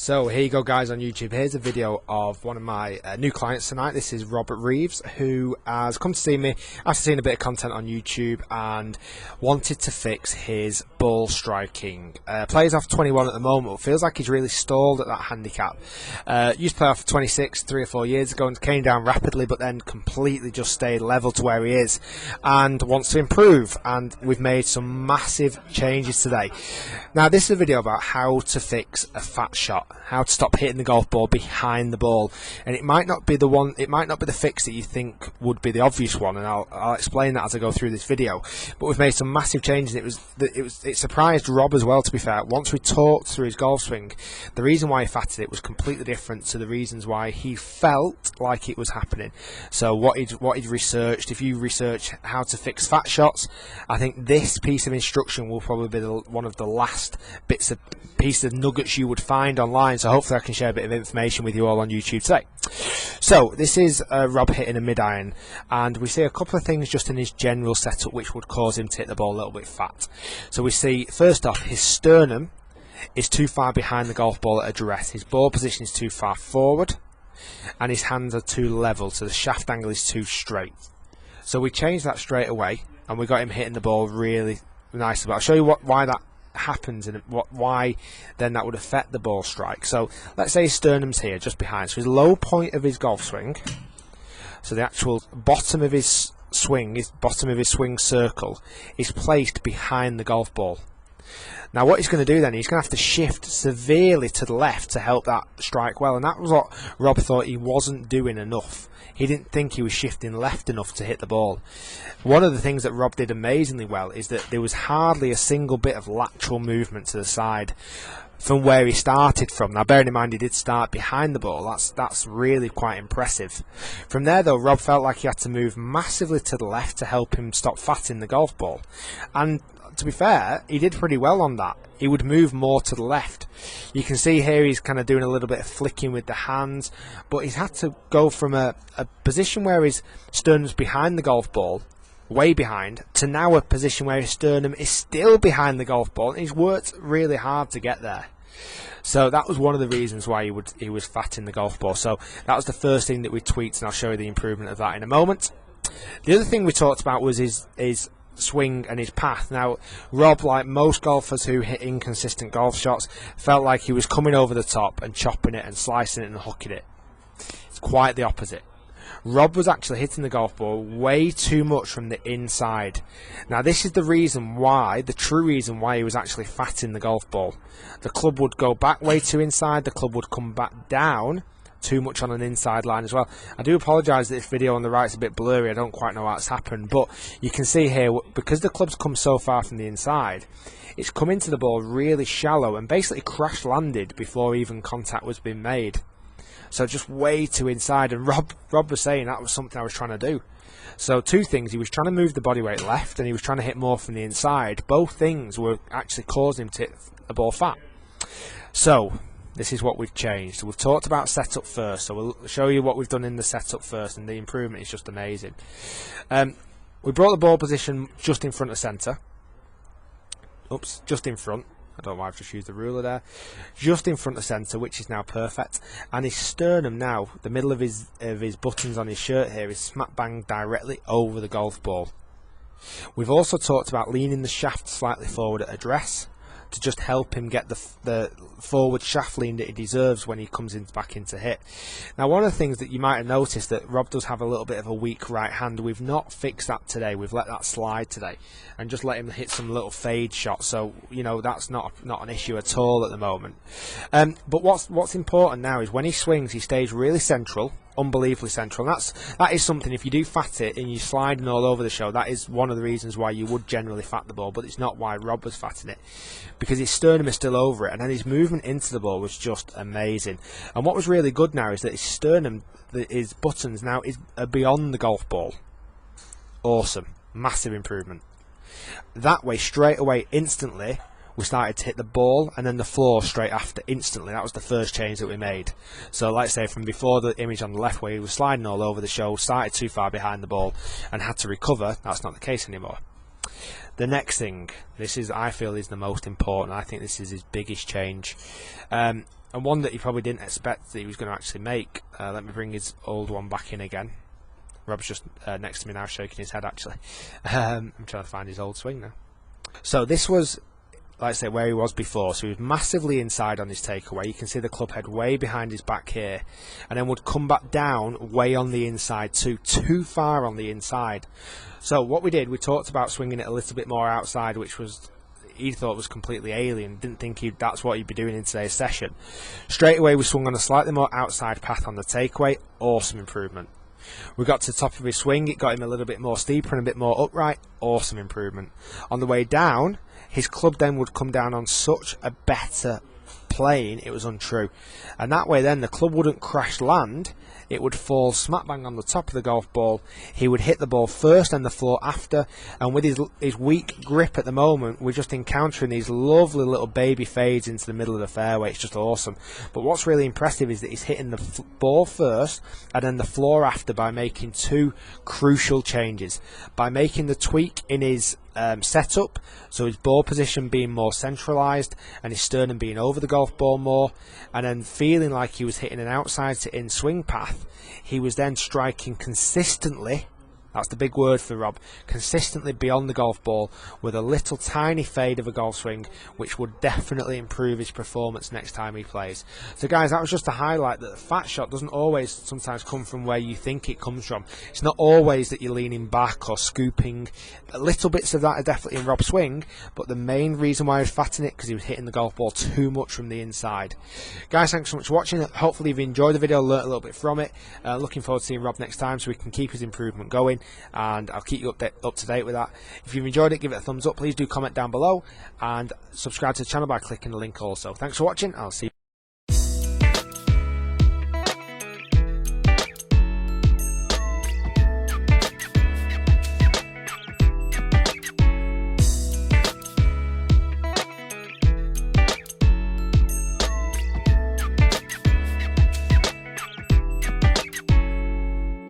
So here you go, guys, on YouTube. Here's a video of one of my new clients tonight. This is Rob Reeves, who has come to see me after seeing a bit of content on YouTube and wanted to fix his ball striking. Plays off 21 at the moment, but feels like he's really stalled at that handicap. Used to play off 26 3 or 4 years ago and came down rapidly, but then completely just stayed level to where he is and wants to improve. And we've made some massive changes today. Now, this is a video about how to fix a fat shot, how to stop hitting the golf ball behind the ball, and it might not be the one, it might not be the fix that you think would be the obvious one, and I'll explain that as I go through this video. But we've made some massive changes. It surprised Rob as well, to be fair. Once we talked through his golf swing, the reason why he fatted it was completely different to the reasons why he felt like it was happening. So what he'd researched, if you research how to fix fat shots, I think this piece of instruction will probably be one of the last pieces of nuggets you would find online. So hopefully I can share a bit of information with you all on YouTube today. So this is Rob hitting a mid-iron, and we see a couple of things just in his general setup which would cause him to hit the ball a little bit fat. So we see, first off, his sternum is too far behind the golf ball at address. His ball position is too far forward, and his hands are too level, so the shaft angle is too straight. So we changed that straight away, and we got him hitting the ball really nicely. But I'll show you why that happens and why then that would affect the ball strike. So let's say his sternum's here just behind, so his low point of his golf swing, so the actual bottom of his swing, circle, is placed behind the golf ball. Now what he's going to do then, he's going to have to shift severely to the left to help that strike well, and that was what Rob thought he wasn't doing enough. He didn't think he was shifting left enough to hit the ball. One of the things that Rob did amazingly well is that there was hardly a single bit of lateral movement to the side from where he started from. Now, bearing in mind he did start behind the ball, that's really quite impressive. From there, though, Rob felt like he had to move massively to the left to help him stop fatting the golf ball. And to be fair, he did pretty well on that. He would move more to the left. You can see here he's kind of doing a little bit of flicking with the hands, but he's had to go from a position where his sternum's behind the golf ball, way behind, to now a position where his sternum is still behind the golf ball, and he's worked really hard to get there. So that was one of the reasons why he was fatting the golf ball. So that was the first thing that we tweaked, and I'll show you the improvement of that in a moment. The other thing we talked about was his swing and his path. Now, Rob, like most golfers who hit inconsistent golf shots, felt like he was coming over the top and chopping it and slicing it and hooking it. It's quite the opposite. Rob was actually hitting the golf ball way too much from the inside. Now, this is the reason why, the true reason why he was actually fatting the golf ball. The club would go back way too inside, the club would come back down too much on an inside line as well. I do apologise that this video on the right is a bit blurry. I don't quite know how it's happened, but you can see here, because the club's come so far from the inside, it's come into the ball really shallow and basically crash landed before even contact was being made. So just way too inside, and Rob was saying that was something I was trying to do. So two things: he was trying to move the body weight left, and he was trying to hit more from the inside. Both things were actually causing him to hit the ball fat. So this is what we've changed. We've talked about setup first, so we'll show you what we've done in the setup first, and the improvement is just amazing. We brought the ball position just in front of centre. Oops, just in front. I don't know why I've just used the ruler there. Just in front of centre, which is now perfect. And his sternum now, the middle of his buttons on his shirt here, is smack bang directly over the golf ball. We've also talked about leaning the shaft slightly forward at address to just help him get the forward shaft lean that he deserves when he comes back into hit. Now, one of the things that you might have noticed, that Rob does have a little bit of a weak right hand. We've not fixed that today. We've let that slide today and just let him hit some little fade shots. So, you know, that's not an issue at all at the moment. But what's important now is when he swings, he stays really central, unbelievably central. And that is something, if you do fat it and you're sliding all over the show, that is one of the reasons why you would generally fat the ball, but it's not why Rob was fatting it, because his sternum is still over it, and then his movement into the ball was just amazing. And what was really good now is that his sternum, his buttons now are beyond the golf ball. Awesome, massive improvement. That way, straight away, instantly, we started to hit the ball and then the floor straight after, instantly. That was the first change that we made. So like I say, from before, the image on the left where he was sliding all over the show, started too far behind the ball and had to recover, that's not the case anymore. The next thing, this is, I feel, is the most important. I think this is his biggest change, and one that he probably didn't expect that he was going to actually make. Let me bring his old one back in again. Rob's just next to me now, shaking his head actually. I'm trying to find his old swing now. So this was, like I say, where he was before. So he was massively inside on his takeaway. You can see the club head way behind his back here, and then would come back down way on the inside too far on the inside. So what we did, we talked about swinging it a little bit more outside, which was, he thought was completely alien. Didn't think that's what he'd be doing in today's session. Straight away we swung on a slightly more outside path on the takeaway. Awesome improvement. We got to the top of his swing, it got him a little bit more steeper and a bit more upright. Awesome improvement. On the way down, his club then would come down on such a better plane, it was untrue. And that way then the club wouldn't crash land, it would fall smack bang on the top of the golf ball. He would hit the ball first and the floor after, and with his weak grip at the moment, we're just encountering these lovely little baby fades into the middle of the fairway. It's just awesome. But what's really impressive is that he's hitting the ball first and then the floor after by making two crucial changes. By making the tweak in his setup, so his ball position being more centralised and his sternum being over the golf ball more, and then feeling like he was hitting an outside to in swing path, he was then striking consistently. That's the big word for Rob. Consistently beyond the golf ball with a little tiny fade of a golf swing, which would definitely improve his performance next time he plays. So guys, that was just to highlight that the fat shot doesn't always sometimes come from where you think it comes from. It's not always that you're leaning back or scooping. Little bits of that are definitely in Rob's swing, but the main reason why he was fatting it, because he was hitting the golf ball too much from the inside. Guys, thanks so much for watching. Hopefully you've enjoyed the video, learnt a little bit from it. Looking forward to seeing Rob next time so we can keep his improvement going, and I'll keep you up to date with that. If you've enjoyed it, give it a thumbs up. Please do comment down below and subscribe to the channel by clicking the link also. Thanks for watching. I'll see you.